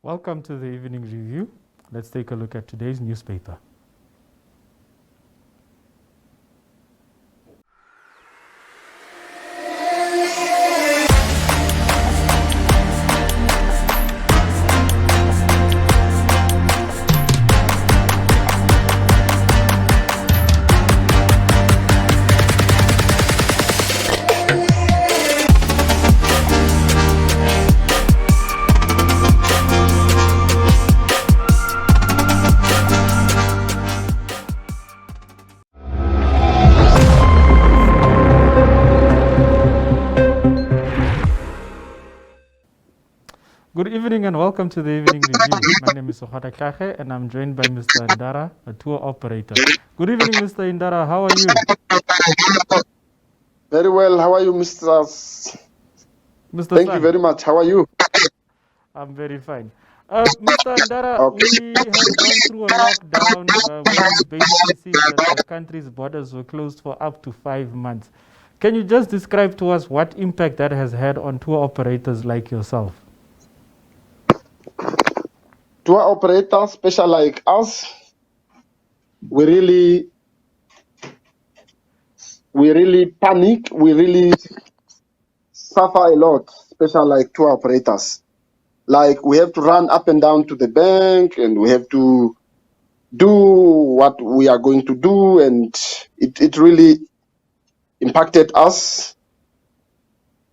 Welcome to the evening review. Let's take a look at today's newspaper. Good evening and welcome to the evening review. My name is Sohata Kache and I'm joined by Mr. Ndara, a tour operator. Good evening, Mr. Ndara. How are you? Very well. How are you, Mr. Thank you very much. How are you? I'm very fine. Mr. Ndara, we have gone through a lockdown where we basically see that the country's borders were closed for up to 5 months. Can you just describe to us what impact that has had on tour operators like yourself? Tour operators, special like us, we really panic. We really suffer a lot, special like tour operators. Like we have to run up and down to the bank and we have to do what we are going to do, and it really impacted us.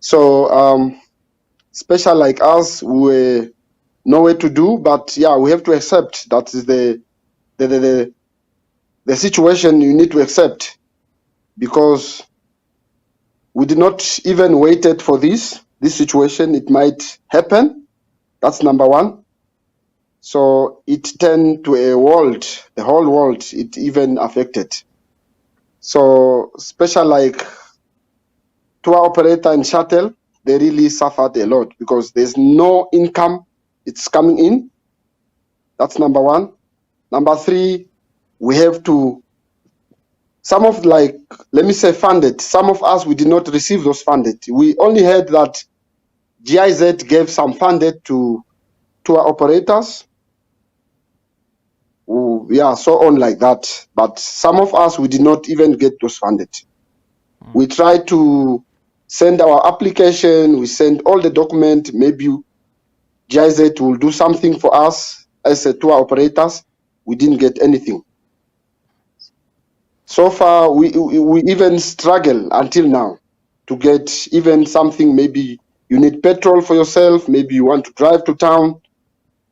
So special like us, we nowhere to do, but yeah, we have to accept that is the situation you need to accept, because we did not even waited for this situation. It might happen. That's number one. So it turned to a world, the whole world, it even affected. So special like tour operator and shuttle, they really suffered a lot because there's no income. It's coming in. That's number one. Number three, we have to, some of like, let me say funded. Some of us, we did not receive those funded. We only heard that GIZ gave some funded to tour operators. Yeah, so on like that. But some of us, we did not even get those funded. We tried to send our application. We sent all the document. Maybe GIZ will do something for us as a tour operators. We didn't get anything. So far, we even struggle until now to get even something. Maybe you need petrol for yourself. Maybe you want to drive to town.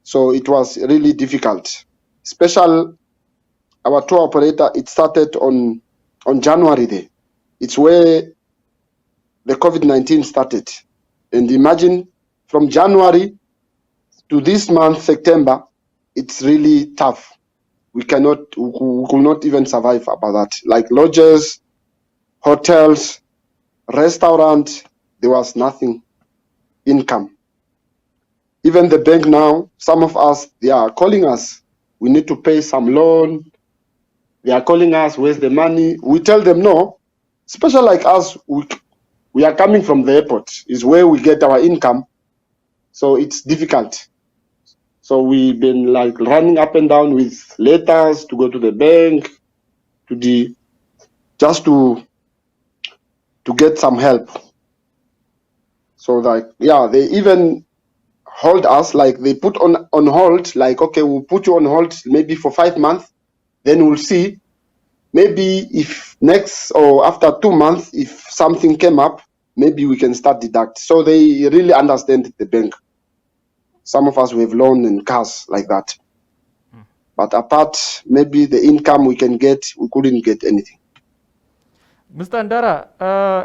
So it was really difficult. Special, our tour operator, it started on January there. It's where the COVID-19 started. And imagine from January to this month, September, it's really tough. We could not even survive about that. Like lodges, hotels, restaurant, there was nothing, income. Even the bank now, some of us, they are calling us. We need to pay some loan. They are calling us, where's the money? We tell them no. Especially like us, we are coming from the airport, is where we get our income. So it's difficult. So we've been like running up and down with letters to go to the bank, just to get some help. So like, yeah, they even hold us, like they put on hold, like, okay, we'll put you on hold maybe for 5 months, then we'll see. Maybe if next or after 2 months, if something came up, maybe we can start deduct. So they really understand the bank. Some of us, we have loan and cars like that. But apart, maybe the income we can get, we couldn't get anything. Mr. Ndara,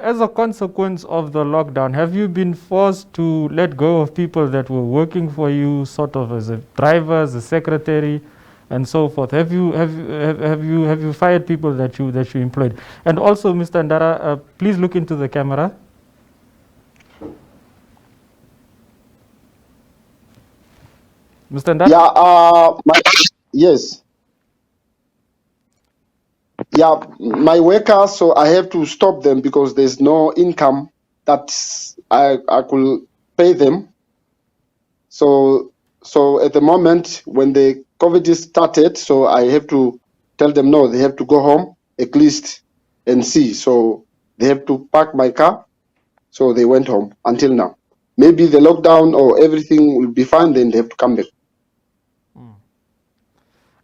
as a consequence of the lockdown, have you been forced to let go of people that were working for you, sort of as a driver, as a secretary, and so forth? Have you fired people that you employed? And also, Mr. Ndara, please look into the camera. Mr. Ndara? Yeah, yes. Yeah, my workers, so I have to stop them because there's no income that I could pay them. So So at the moment, when the COVID started, so I have to tell them no, they have to go home at least and see. So they have to park my car. So they went home until now. Maybe the lockdown or everything will be fine, then they have to come back.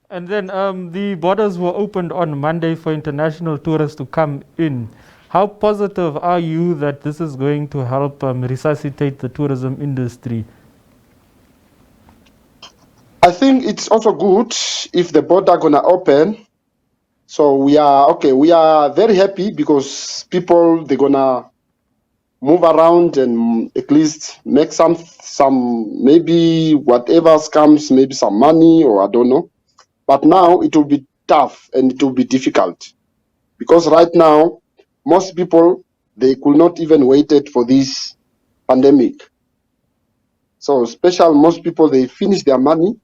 And then the borders were opened on Monday for international tourists to come in. How positive are you that this is going to help resuscitate the tourism industry? I think it's also good if the border gonna open. So we are okay. We are very happy because people they're gonna move around and at least make some maybe whatever comes, maybe some money or I don't know. But now it will be tough and it will be difficult because right now most people they could not even waited for this pandemic. So special most people they finish their money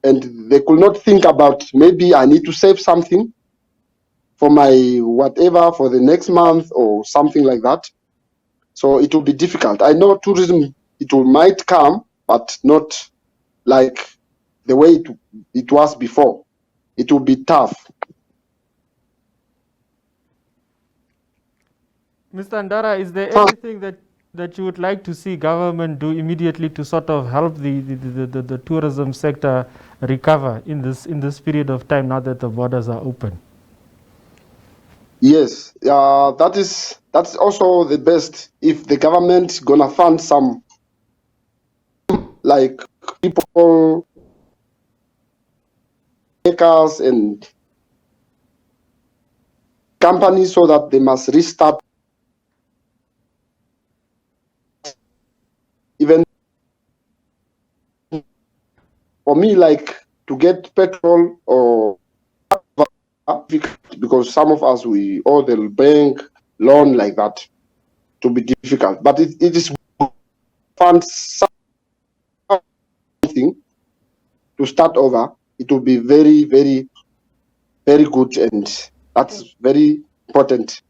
and they could not think about maybe I need to save something for my whatever for the next month or something like that. So it will be difficult. I know tourism it will might come, but not like the way it was before. It will be tough. Mr. Ndara, is there anything that you would like to see government do immediately to sort of help the tourism sector recover in this period of time now that the borders are open? Yes, that's also the best if the government gonna fund some like people makers and companies so that they must restart even for me like to get petrol or because some of us we owe the bank loan like that to be difficult but it is fund something to start over it will be very very good and that's very important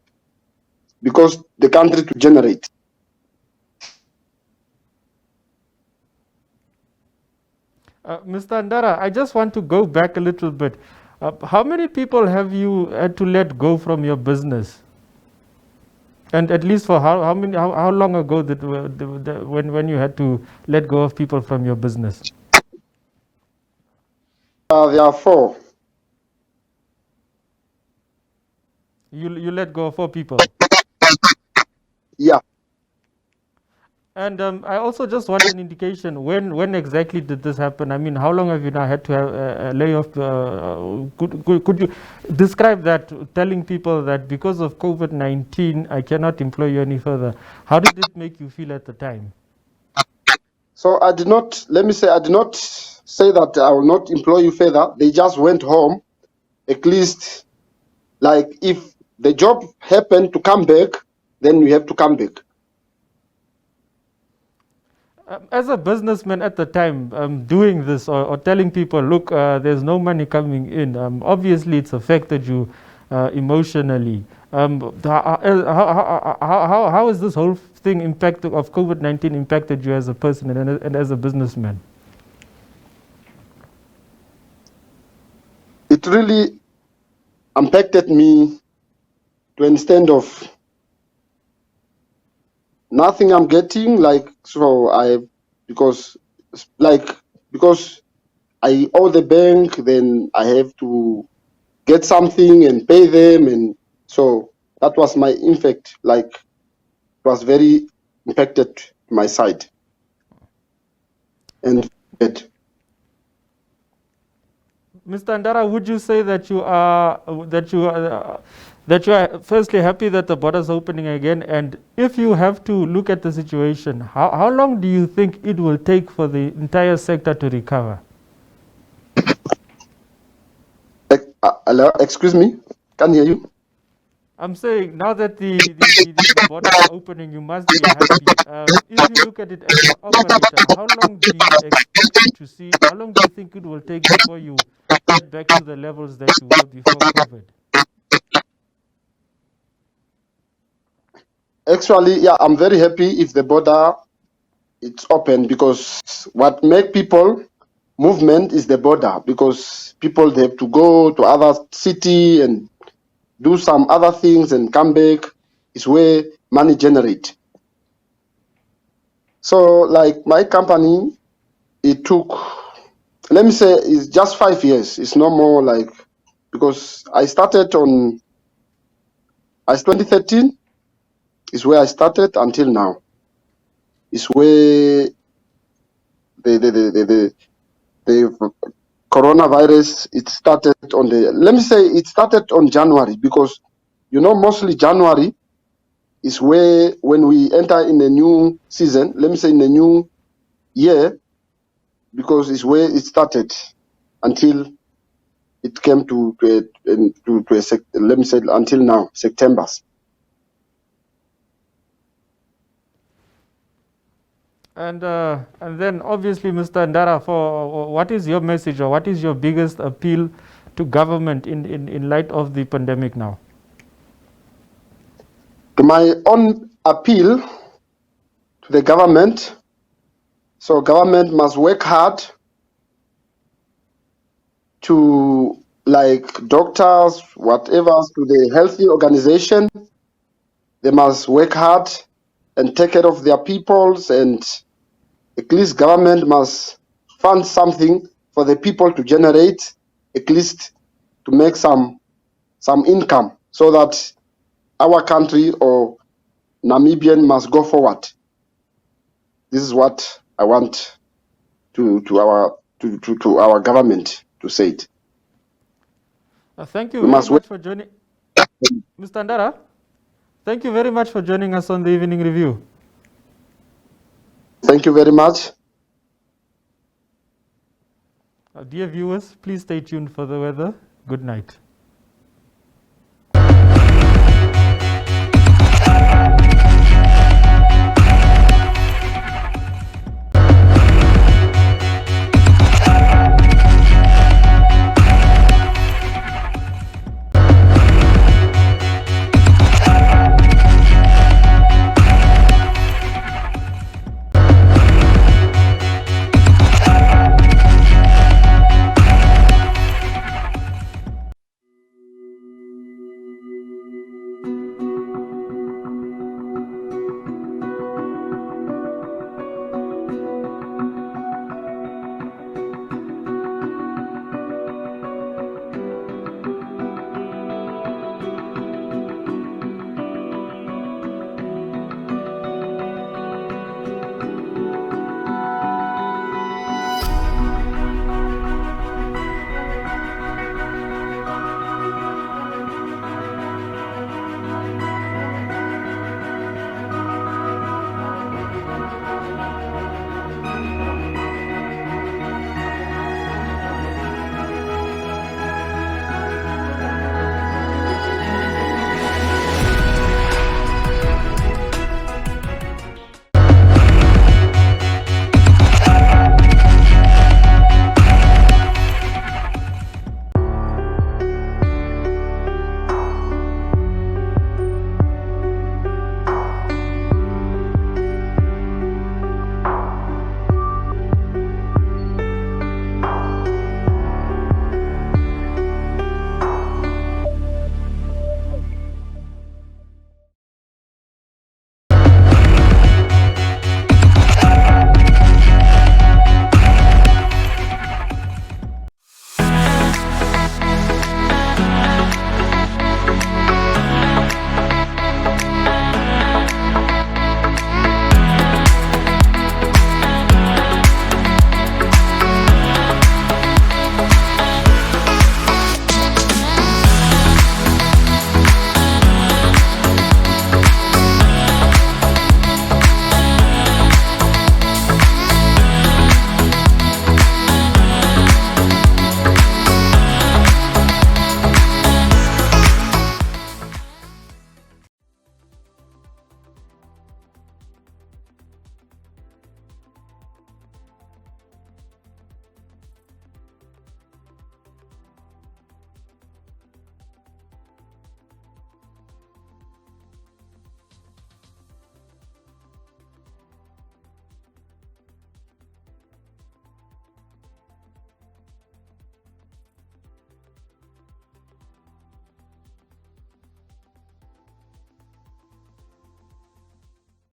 because the country to generate. Mr. Ndara, I just want to go back a little bit. How many people have you had to let go from your business? And at least for how long ago when you had to let go of people from your business? There are 4. You let go of 4 people. Yeah. And I also just want an indication when exactly did this happen? I mean, how long have you now had to have a layoff? Could you describe that, telling people that because of COVID-19, I cannot employ you any further? How did it make you feel at the time? So I did not say that I will not employ you further. They just went home. At least, like if the job happened to come back, then you have to come back. As a businessman at the time, doing this or telling people, look, there's no money coming in, obviously it's affected you emotionally. How has this whole thing of COVID-19 impacted you as a person and as a businessman? It really impacted me to an extent of nothing I'm getting because I owe the bank, then I have to get something and pay them, and so that was my impact. Like it was very impacted my side and bad. Mr. Ndara, would you say that you are firstly happy that the borders are opening again? And if you have to look at the situation, how long do you think it will take for the entire sector to recover? Hello, excuse me, can't hear you. I'm saying now that the borders are opening, you must be happy. If you look at it as an operator, how long do you expect to see? How long do you think it will take before you get back to the levels that you were before COVID? Actually, yeah, I'm very happy if the border it's open, because what make people movement is the border, because people, they have to go to other city and do some other things and come back. Is where money generate. So like my company, it took, let me say, it's just 5 years. It's no more, like, because I started 2013 is where I started until now. Is where the coronavirus, it started on let me say, it started on January, because mostly January is where, when we enter in a new season, let me say in a new year, because it's where it started until it came to let me say until now, September. And then obviously, Mr. Ndara, for what is your message, or what is your biggest appeal to government in light of the pandemic now? My own appeal to the government, so government must work hard to, like doctors, whatever, to the healthy organization. They must work hard and take care of their peoples, and at least government must fund something for the people to generate, at least to make some income, so that our country or Namibian must go forward. This is what I want to our government to say it. Thank you We very must work. much for joining, Mr. Ndara. Thank you very much for joining us on the Evening Review. Thank you very much. Dear viewers, please stay tuned for the weather. Good night.